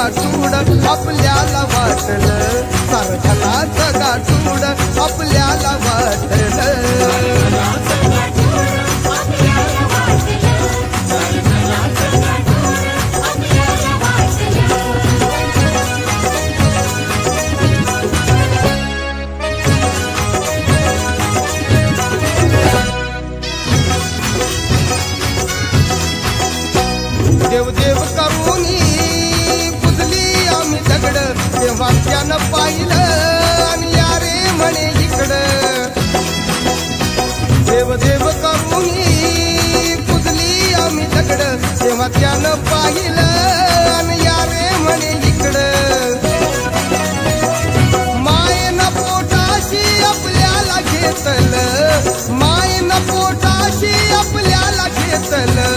गाठूड आपल्याला वाटलं, सारं धनाचं गाठूड आपल्याला वाटलं. देव देव करूनी पुजली आम्ही दगड, तेव्हा त्यानं पाहिलं आणि यारे म्हणे इकडं. देव देव करूनी पुजली आम्ही दगड, तेव्हा त्यानं पाहिलं आणि यारे म्हणे इकडं. मायेनं पोटाशी आपल्याला घेतलं, मायेनं पोटाशी आपल्याला घेतलं.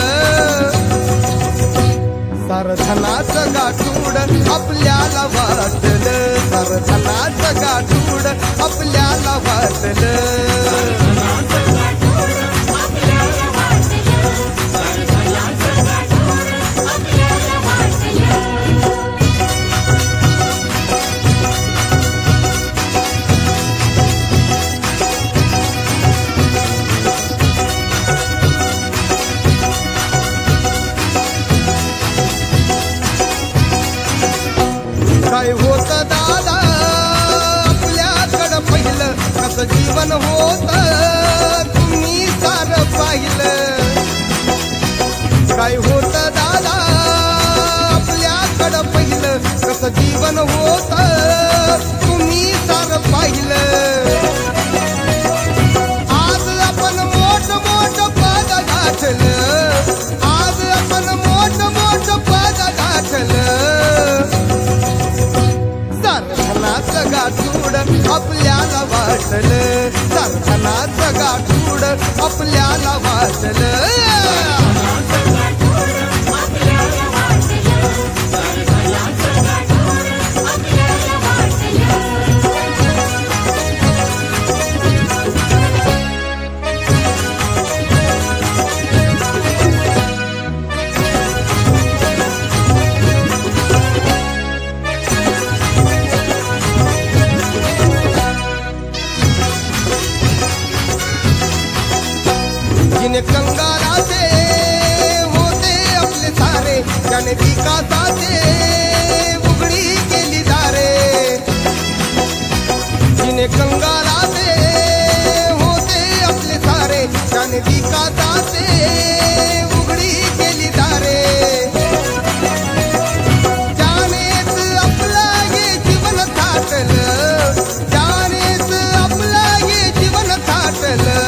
सारं धनाचं गाठूड आपल्याला वाटलं, सारं धनाचं गाठूड आपल्याला वाटलं. काय होत दादा आपल्याकडं पहिलं, कसं जीवन होत तुम्ही सारं पाहिलं. काय होत दादा आपल्याकडं पहिलं, कसं जीवन होत तुम्ही सारं पाहिलं. आज आपण मोठ मोठ पद गाठलं, आज आपण मोठ मोठ पद गाठलं. धनाचं गाठूड आपल्याला वाटलं, धनाचं गाठूड आपल्याला वाटलं. जिने कंगाराचे होते आपले सारे, त्याने विकासाचे उघडी केली दारे. जिने कंगाराचे होते आपले सारे, त्याने विकासाचे उघडी केली दारे. त्यानेच आपलं हे जीवन थाटलं, त्यानेच आपलं हे जीवन थाटलं.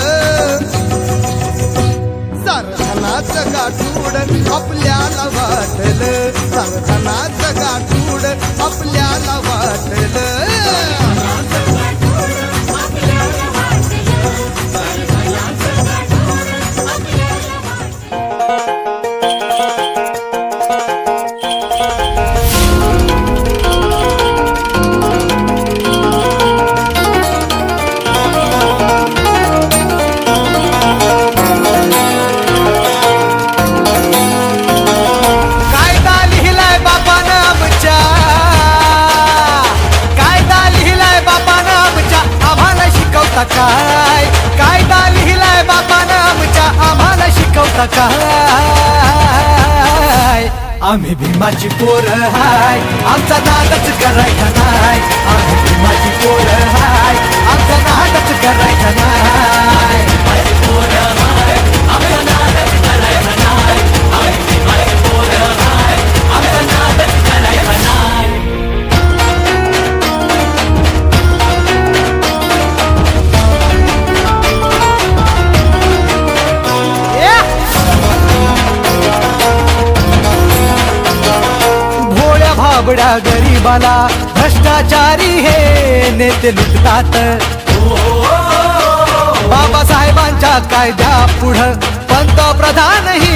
धनाचं गाठूड आपल्याला वाटलं, सारं धनाचं गाठूड आपल्याला वाटलं. काय कायदा लिहिलाय बापानं आमच्या, आम्हाला शिकवता काय. आम्ही भीमाची पोरं हाय, आमचा नादच करायचा नाय. आम्ही भीमाची पोरं हाय, आमचा नादच करायचा नाय. भीमाची पोरं हाय, आमचा नादच करायचा नाय. आम्ही भीमाची पोरं हाय, आमचा नादच करायचा नाय. भाबड्या गरीबाला भ्रष्टाचारी हे नेते लुटतात. बाबासाहेबांच्या कायद्या पुढं पंतप्रधानही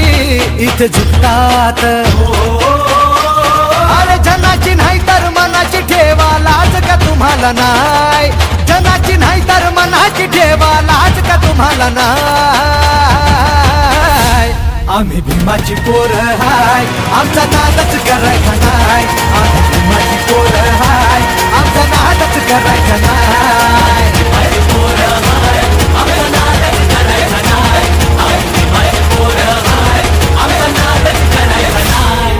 इथे झुकतात. अरे जनाची नाही तर मनाची ठेवा लाज का तुम्हाला नाही. जनाची नाही तर मनाची ठेवा लाज का तुम्हाला नाही. आम्ही भीमाची पोरं हाय आमचा नादच करायचा नाय आम्ही भीमाची पोरं हाय आमचा नादच करायचा नाय भीमाची पोरं हाय आमचा नादच करायचा नाय आम्ही भीमाची पोरं हाय आमचा नादच करायचा नाय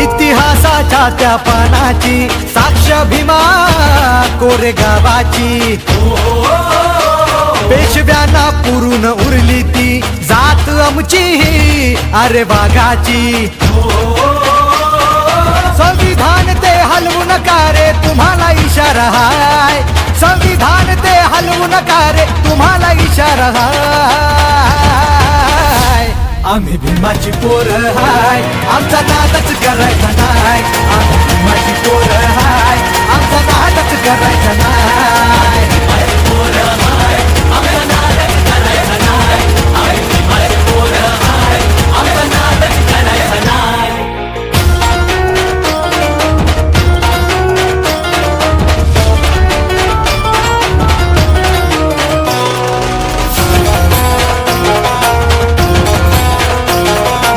इतिहासाच्या त्या पानाची साक्ष भीमा कोरेगावाची पेशव्यांना पुरून उरली ती जात आमची अरे वाघाची संविधान ते हलवू नका रे तुम्हाला इशारा हाय संविधान ते हलवू नका रे तुम्हाला इशारा हाय आम्ही भीमाची पोरं हाय आमचा नादच करायचा नाय आम्ही भीमाची पोरं हाय आमचा नादच करायचा नाय भीमाची पोरं हाय आमचा नादच करायचा नाय आम्ही भीमाची पोरं हाय आमचा नादच करायचा नाय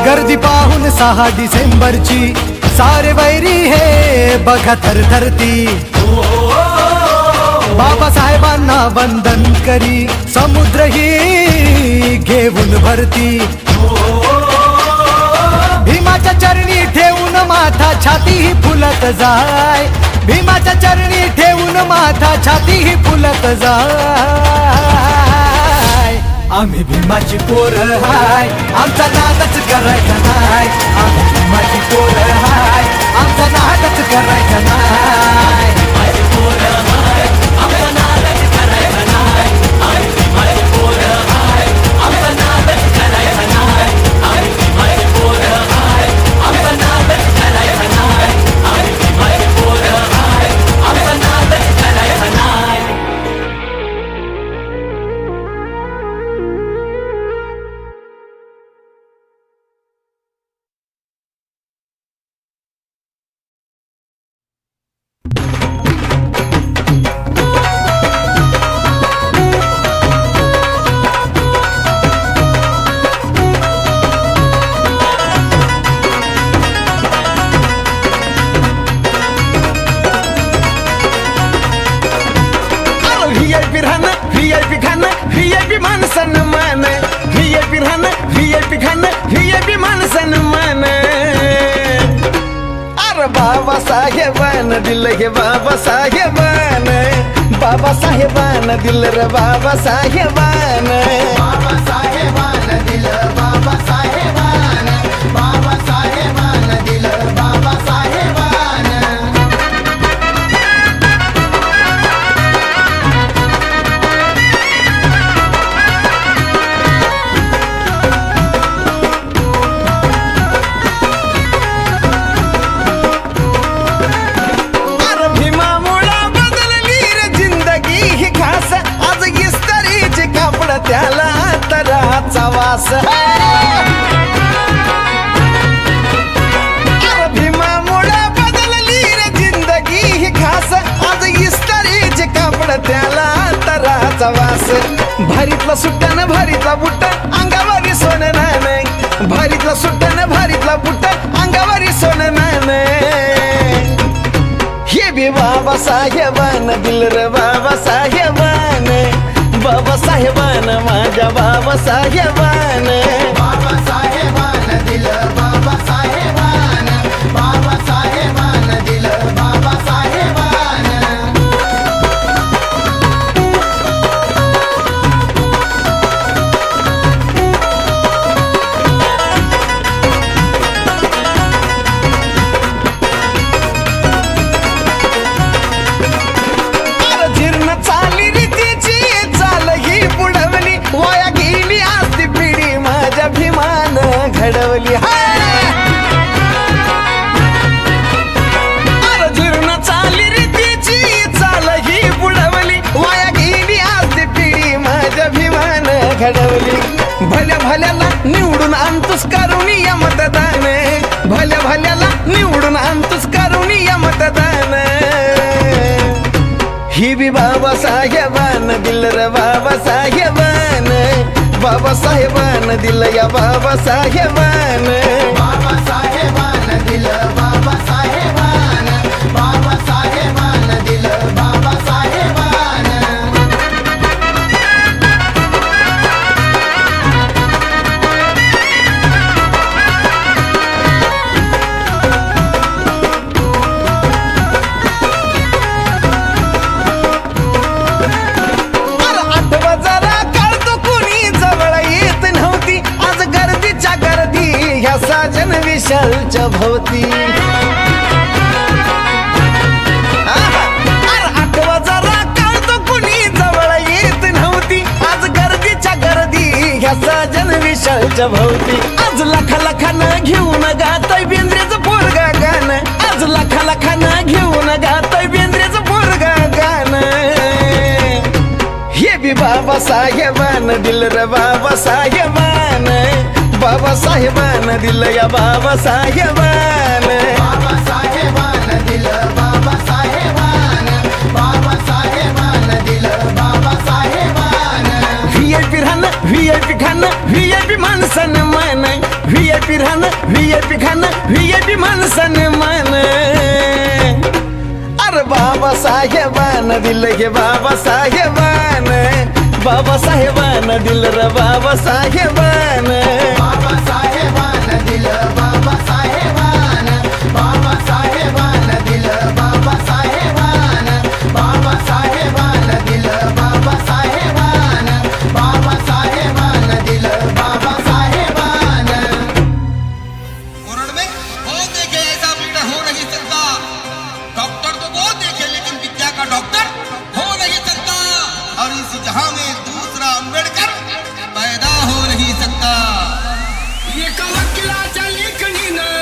गर्दी पाहून 6 डिसेंबरची सारे वैरी हे बघा थरथरती बाबासाहेबांना वंदन करी समुद्र ही घेऊन भरती भीमाच्या चरणी ठेवून माथा छाती ही फुलत जाय भीमाच्या चरणी ठेवून माथा छाती ही फुलत जाय आम्ही भीमाची पोरं हाय आमचा नादच करायचा नाय आम्ही भीमाची पोरं हाय आमचा नादच करायचा नाय भीमाची पोरं हाय आमचा नादच करायचा नाय आम्ही भीमाची पोरं हाय आमचा नादच करायचा नाय आम्ही भीमाची पोरं हाय आमचा नादच करायचा नाय आम्ही भीमाची पोरं हाय आमचा नादच करायचा नाय व्हीआयपी खाना व्हीआयपी माणसानं मान व्हीआयपी राहणं व्हीआयपी खाणं व्हीआयपी माणसानं मान अरे बाबासाहेबानं दिलं हे बाबासाहेबानं दिलं रे बाबासाहेबानं दिलं बाबासाहेबानं दिलं बाबासाहेबानं त्याला तराचा वास भीमामुळे बदलली रे जिंदगी ही खास आज इस्तारीचे कापड त्याला तराचा वास भारीतला सुट्टान भारीतला बुट्ट अंगावरी सोनं नाणे भारीतला सुट्टान भारीतला बुट्ट अंगावरी सोनं नाणे हे बी बाबासाहेबानं दिलं रे बाबासाहेबानं बाबासाहेबानं माझ्या बाबासाहेबानं दिलं बाबासाहेबानं दिलं बाबासाहेबानं जीर्ण चाली रीतीची चाल ही बुडवली वाया गेली आज ती पिढी माझ्या भीमानं घडवली हाय आणतोस करुणीय मतदान भल्या भल्याला निवडून आणतोस करुणीय मतदान ही बी बाबासाहेबान दिल र बाबासाहेबान बाबासाहेबान दिल या बाबासाहेबान बाबासाहेबान दिल बाबासाहेबान बाबासाहेबान दिल बाबासाहेबान आठवा जरा कळतो कुणी जवळ येत नव्हती आज गर्दीच्या गर्दी ह्या साजन विशालच्या भोवती आठवा जरा कळतो कुणी जवळ येत नव्हती आज गर्दीच्या गर्दी ह्या साजन विशालच्या भोवती आज लाखा लाखानं घेऊन गाताय बेंद्रेचं पोरगा गाणं आज लाखा लाखानं घेऊन गाताय बेंद्रेचं पोरगा गाणं हे बी बाबासाहेबान दिल र बाबासाहेबान बाबासाहेबान दिल या बाबासाहेबान बाबासाहेबान दिल बाबासाहेबान बाबासाहेबान दिल बाबासाहेबान व्हीआयपी राहणं व्हीआयपी खाणं व्हीआयपी माणसानं मान व्हीआयपी राहणं व्हीआयपी खाणं व्हीआयपी माणसानं मान अरे बाबासाहेबान दिल हे बाबासाहेबान बाबासाहेबान दिल र बाबासाहेबान बाबासाहेबान दिल बाबासाहेबान बाबासाहेबान दिल बाबासाहेबान बाबासाहेबान दिल बाबासाहेबान बाबासाहेबान दिल बाबासाहेबान मुरड में बहुत देखे ऐसा बेटा हो नहीं सकता डॉक्टर तो बहुत देखे लेकिन विद्या का डॉक्टर हो नहीं सकता और इस जहां में दूसरा अंबेडकर पैदा हो नहीं सकता एका वकिलाच्या लेखणीनं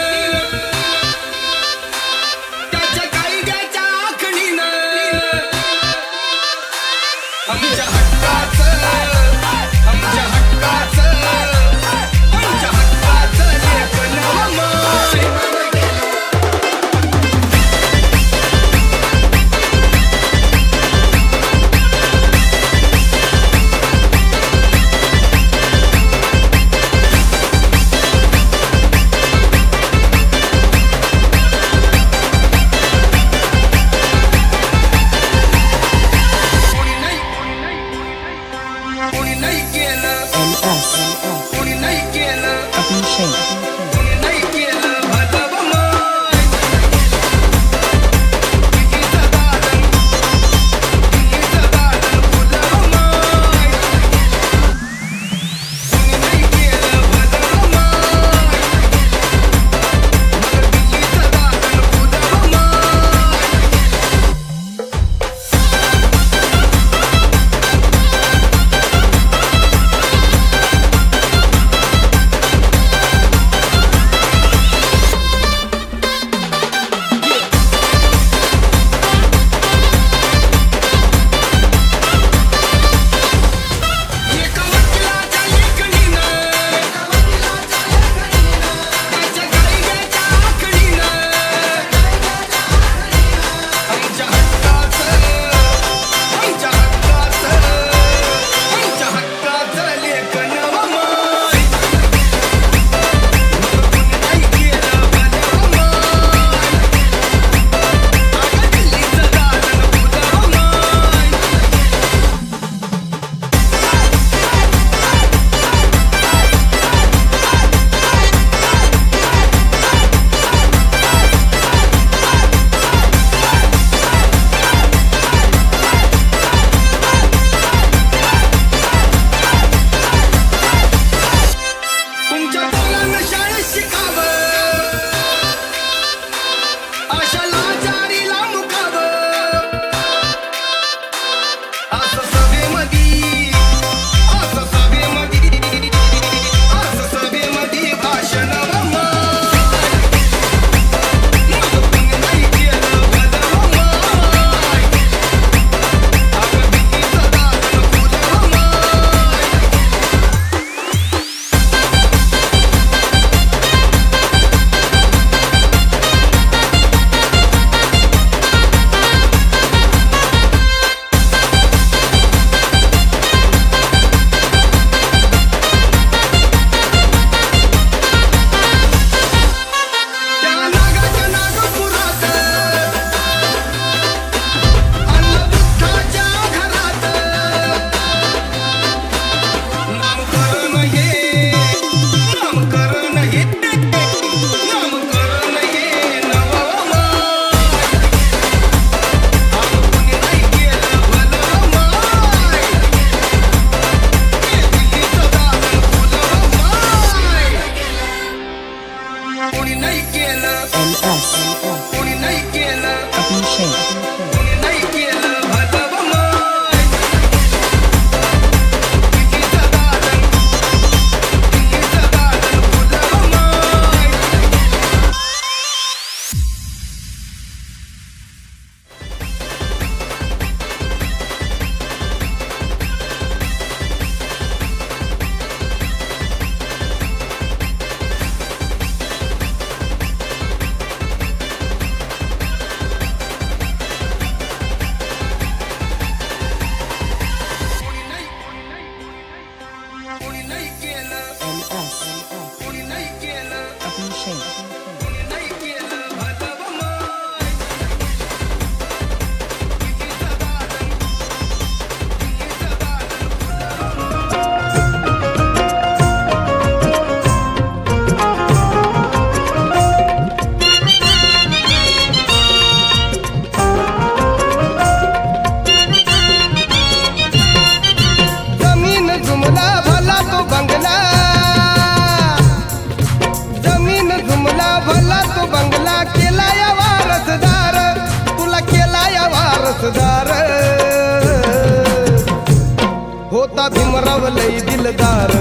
होता भीमराव लई दिलदार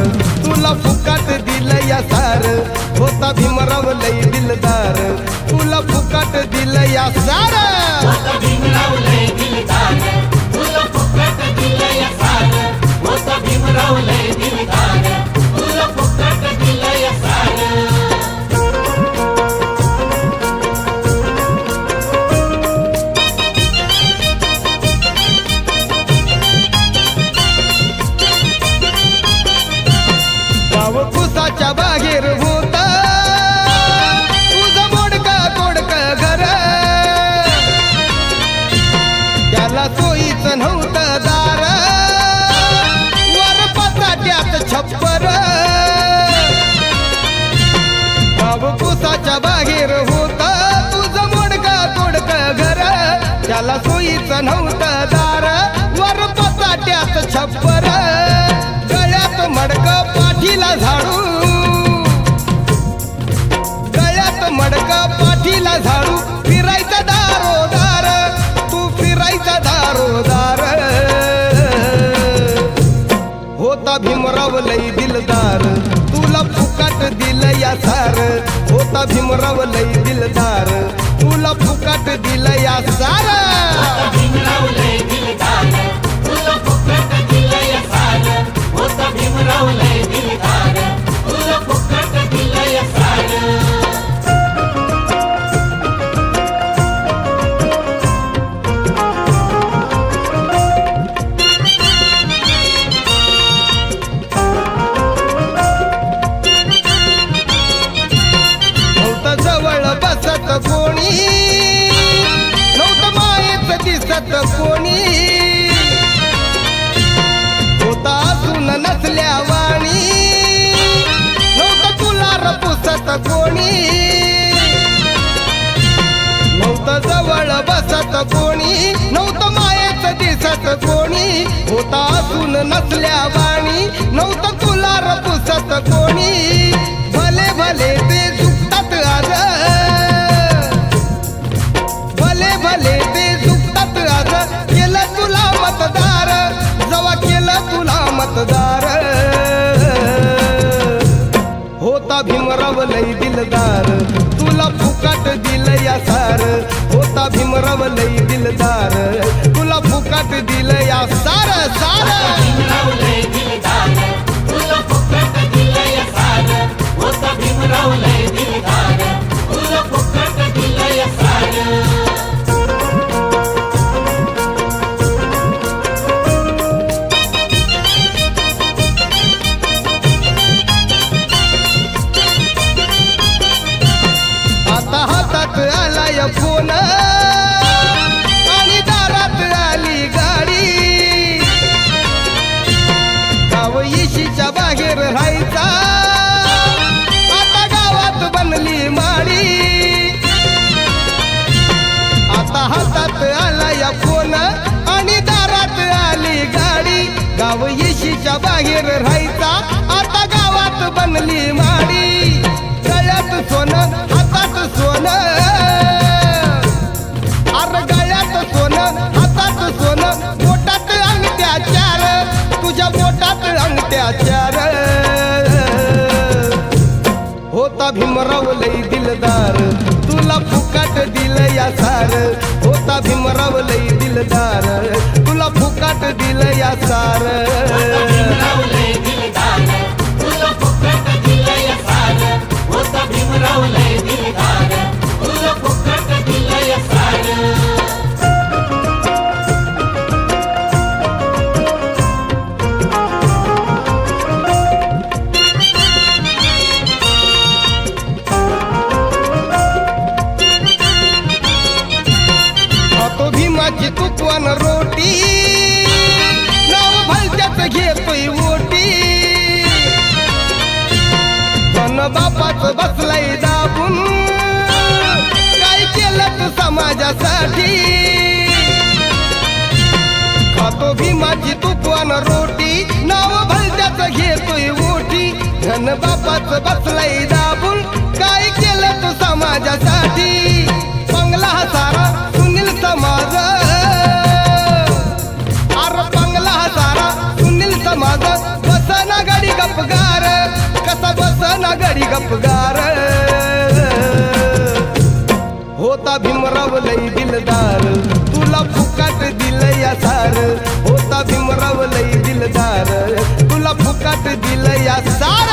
तुला फुकाट दिलं या सार होता भीमराव लई दिलदार तुला फुकाट दिलं या सार गाव कुसाच्या बाहेर होता तुझं मोडका तोडक घर त्याला सोयीचं नव्हतं दार वर पसाट्यात छप्पर गाव कुसाच्या बाहेर होता तुझं मोडका तोडक घर त्याला सोयीचं नव्हतं दार वर पसाट्यात छप्पर गळ्यात मडक पाठीला झाडू गळ्यात मडक पाठीला झाडू फिरायचा दारोदार तू फिरायचा दारोदार होता भीमराव लई दिलदार तुला फुकाट दिलं या सार होता भीमराव लई दिलदार तुला फुकाट दिलं या सार नव्हतं जवळ बसत कोणी नव्हतं मायेच दिसत कोणी होता असून नसल्या वाणी नव्हतं तुला पुसत कोणी नव्हतं जवळ बसत कोणी नव्हतं मायेच दिसत कोणी होता असून नसल्या वाणी नव्हतं तुला पुसत कोणी भले भले ते चुकतात आज भले भले ते चुकतात आज केलं तुला मतदार जवा केलं तुला मतदार होता भीमराव लई दिलदार तुला फुकाट दिलं या सार होता भीमराव लई दिलदार तुला फुकाट दिलं या सार सार आता हातात आलाय फोन आणि दारात आली गाडी गाव इशीच्या बाहेर राहायचा आता गावात बनली माडी आता हातात आलाय फोन आणि दारात आली गाडी गाव इशीच्या बाहेर राहायचा आता गावात बनली माडी गळ्यात सोनं हातात सोनं अर गळ्यात सोनं हातात सोनं बोटात अंगठ्या चार तुझ्या बोटात अंगठ्या चार होता भीमराव लई दिलदार तुला फुकाट दिलं या सार होता भीमराव लई दिलदार तुला फुकाट दिलं या सार खातो भीमाची तुकवान रोटी नाव भलत्याच घेतोय ओटी पण बापाच बसलाय दाबून काय केलं तू समाजासाठी खातो भीमाची तुकवान रोटी नाव भलत्याच घेतोय ओटी धन बापाच बसलाय दाबून काय केलं तू समाजासाठी बंगला हा सारा सुनील समाज अर बंगला हा सारा सुनील समाज ना घडी गपगार होता भीमराव लई दिलदार तुला फुकाट दिलं या सार होता भीमराव लई दिलदार तुला फुकाट दिलं या सार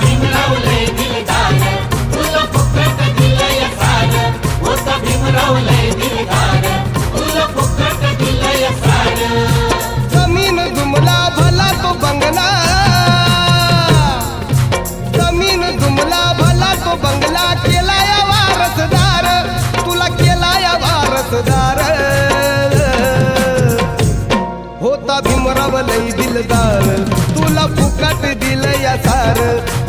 भीमराव लय दिलदार तुला फुकट दिलं या सार होता भीमराव लय दिलदार तुला फुकट दिलं या सार जमीन जुमला भला तो बंगला जमीन जुमला भला तो बंगला केला या वारसदार तुला केला या वारसदार होता भीमराव लई दिलदार तुला फुकाट दिलं या सार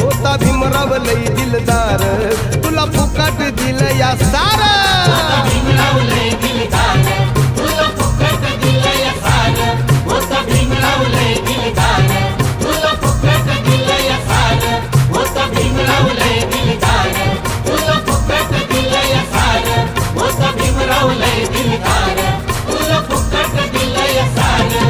होता भीमराव लई दिलदार तुला फुकाट दिलं या सार भीमराव लय दिलदार तुला फुकट दिलं या सार होता भीमराव लय दिलदार तुला फुकट दिलं या सार होता भीमराव लय दिलदार तुला फुकट दिलं या सार होता भीमराव लय दिलदार तुला फुकट दिलं या सार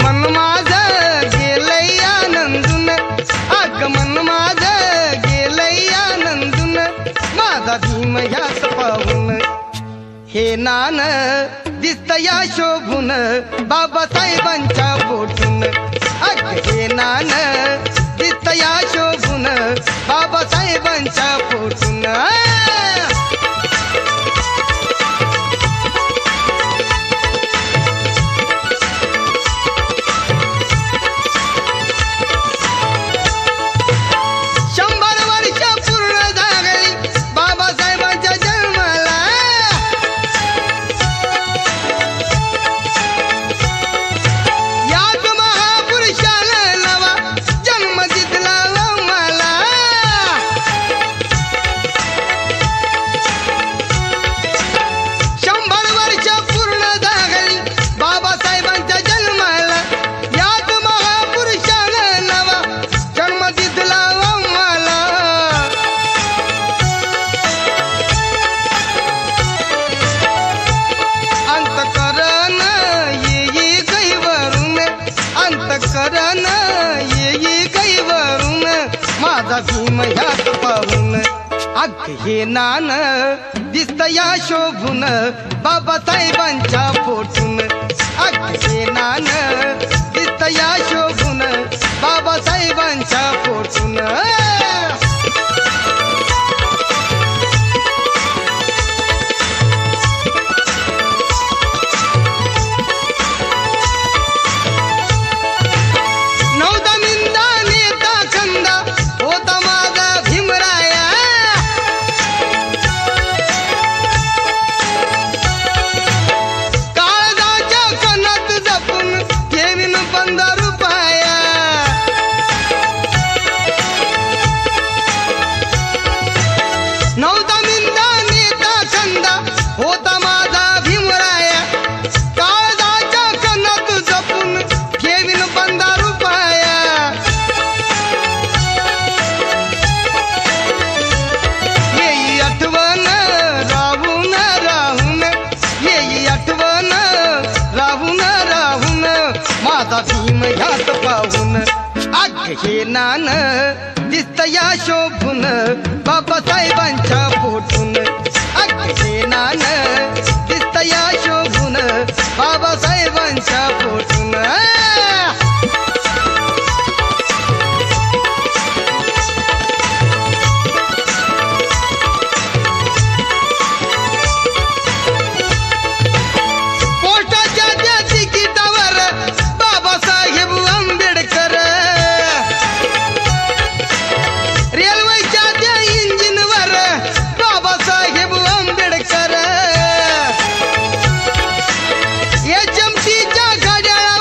मन माझं गेलंय आनंदून आगमन माझं गेलंय आनंदून माझा भीम ह्यात पाहून हे नान दिसतया शोभून बाबासाहेबांच्या पोटून अग हे नान दिसतया शोभून बाबासाहेबांच्या पोटून शंभर वर्ष पूर्ण झाली बाबासाहेबांच्या जन्माला याच महापुरुषाला नवा जन्म दिला मला शंभर वर्ष पूर्ण झाली बाबासाहेबांच्या जन्माला याच महापुरुषाला नवा जन्म दिला मला अंतकरण येई गैवरून अंतकरण येई गैवरून माझा भीम ह्यात पाहून अग हे नान दिसतया शोभून बाबासाहेबांच्या पोटून अग हे नान दिसतया शोभून बाबासाहेबांच्या पोटून नवदा निंदा नेता खंदा होता माझा भीमराया काळजाच्या कणात जपून ठेवीन 15 रुपया नवदा निंदा नेता खंदा होता माझा भीमराया काळजाच्या कणात जपून ठेवीन 15 रुपया येई आठवण राहून राहून येई आठवण राहून राहून माझा भीम ह्यात पाहून अग हे नान दिसतया शोभून बाबासाहेबांच्या पोटून अग हे नान दिसतया शोभून बाबासाहेबांच्या पोटून पोस्टाच्या त्या तिकिटावर बाबासाहेब आंबेडकर रेल्वेच्या त्या इंजिनवर बाबासाहेब आंबेडकर HMTच्या घड्याळावर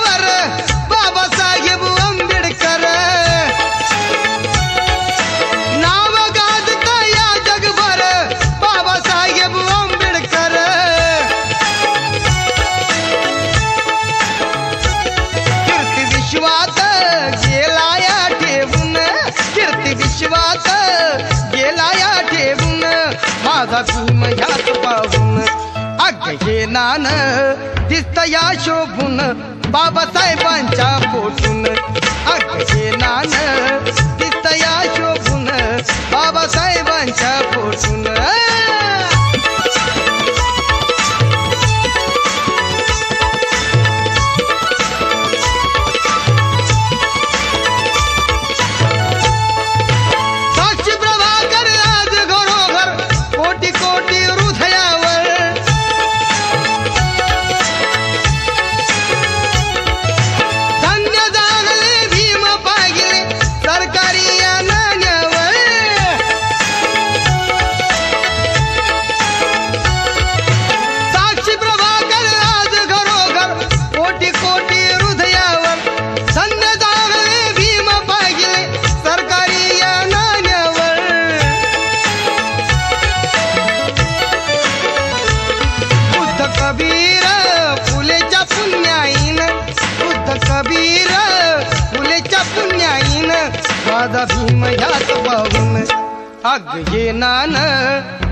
नान दिसतया शोभून बाबासाहेबांच्या पोटून अगे नान दिसतया शोभून बाबासाहेबांच्या पोटून माझा भीम ह्याच पाहून अग ये नान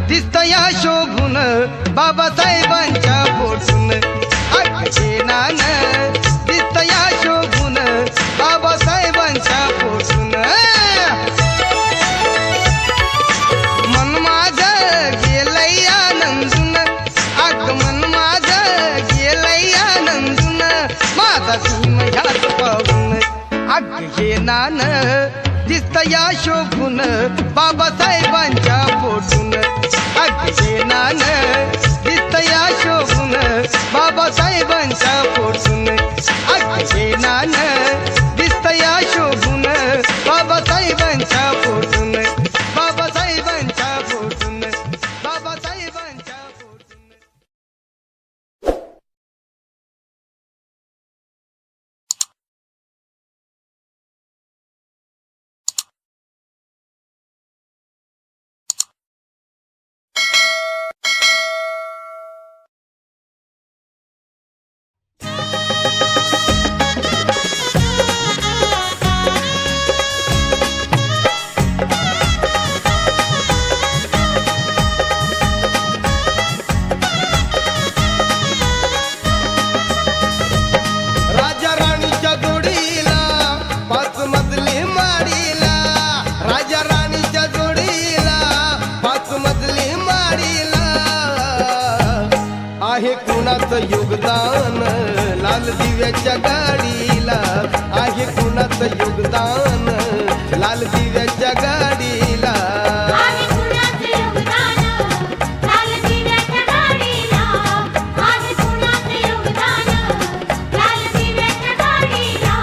दिसतया शोभून बाबासाहेबांच्या पोटून अग ये नान दिसतया शोभून बाबासाहेबांच्या पोटून मन माझं गेलंय आनंदून अग मन माझं गेलंय आनंदून माझा भीम ह्याच पाहून अग ये नान दिसतया शोभून बाबासाहेबांच्या पोटून अगे नान दिसतया शोभून बाबासाहेबांच्या पोटून अगे नान दिसतया शोभून बाबासाहेबांच्या पोटून बाबासाहेबांच्या पोटून बाबासाहेबांच्या पोटून कुणाचं योगदान लाल दिव्याच्या गाडीला आहे कुणाचं योगदान लाल दिव्याच्या गाडीला आहे कुणाचं योगदान लाल दिव्याच्या गाडीला आहे कुणाचं योगदान लाल दिव्याच्या गाडीला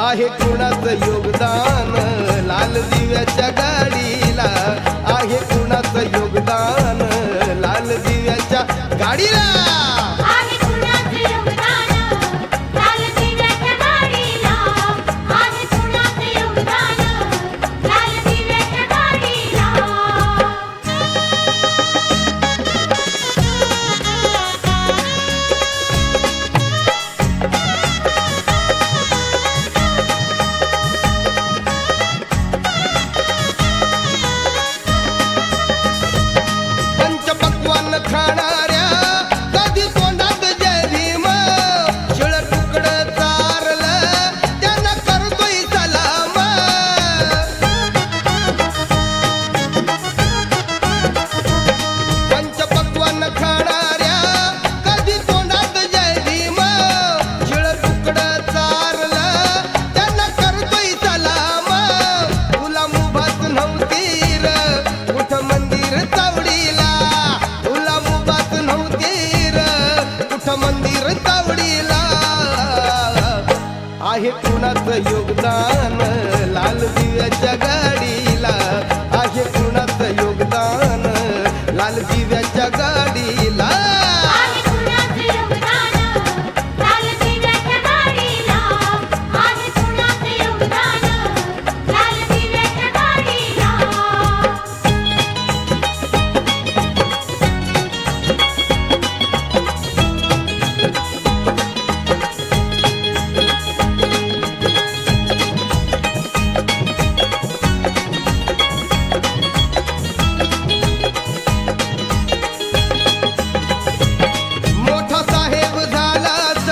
आहे कुणाचं योगदान लाल दिव्याच्या गाडीला आहे कुणाचं योगदान लाल दिव्याच्या गाडीला आहे कुणाचं योगदान लाल दिव्याच्या गाडीला आहे कुणाचं योगदान लाल दिव्याच्या गाडीला पंचपक्वान्न खाणाऱ्या योगदान लाल दिव्याच्या गाडीला आहे कुणाचं योगदान लाल दिव्याच्या गाडीला आहे कुणाचं योगदान लाल दिव्याच्या गाडीला आहे कुणाचं योगदान लाल दिव्याच्या गाडीला मोठा साहेब झालास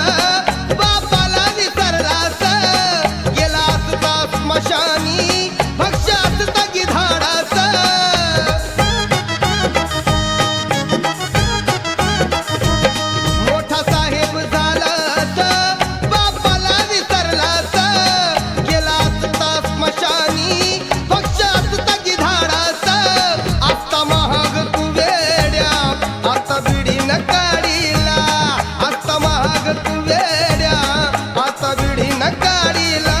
बापाला विसरलास गेलास का स्मशानी भक्ष्यात तगी धाडास मोठा साहेब झालास बापाला विसरलास गेलास का स्मशानी भक्ष्यात तगी धाडास आता महाग तू वेड्या आता बिडी न काढीला आता महाग तू वेड्या आता बिडी न काढीला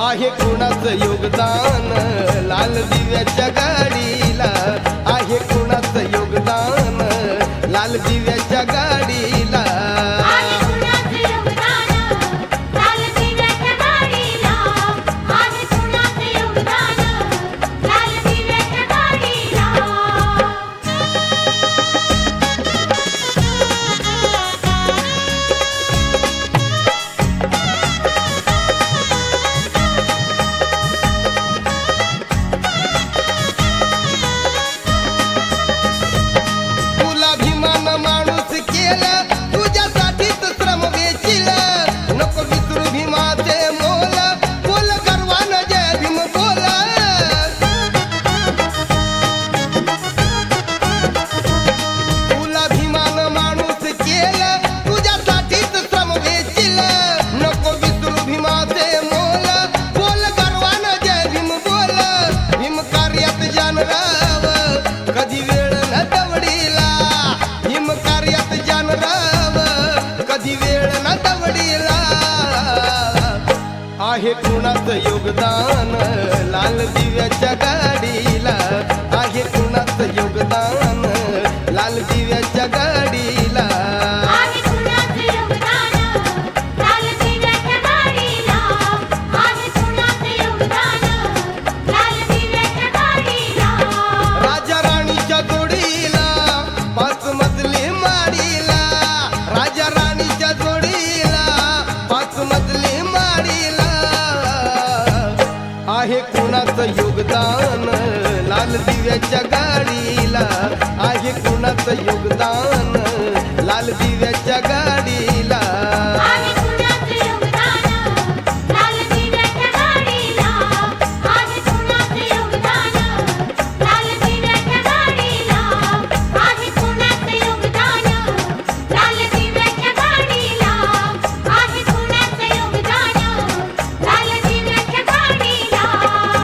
आहे कुणाचं योगदान लाल दिव्याच्या गाडीला आहे कुणाचं योगदान लाल दिव्याच्या गाडीला आहे कुणाचं योगदान लाल दिव्याच्या गाडीला आहे कुणाचं योगदान लाल दिव्याच्या गाडीला तुला अभिमान माणूस केला तुझ्यासाठीच श्रम वेचील नको विसरू भीमाचे मोल बोल गर्वान जय भीम बोल तुला अभिमान माणूस केला तुझ्यासाठीच श्रम वेचील नको विसरू भीमाचे मोल बोल गर्वान जय भीम बोल भीम कार्यात जान राव कधी वेळ न दवडीला भीम कार्यात जान राव कधी वेळ न दवडीला आहे कुणाचं योगदान लाल दिव्याच्या गाडीला आहे कुणाचं योगदान लाल दिव्याच्या गाडीला आहे कुणाचं योगदान लाल दिव्याच्या गाडीला आहे कुणाचं योगदान लाल दिव्याच्या गाडीला राजा राणीच्या जोडीला पाच मजली माडीला राजा राणीच्या जोडीला पाच मजली माडीला आहे कुणाचं योगदान लाल दिव्याच्या गाडीला आहे कुणाचं योगदान लाल दिव्याच्या गाडीला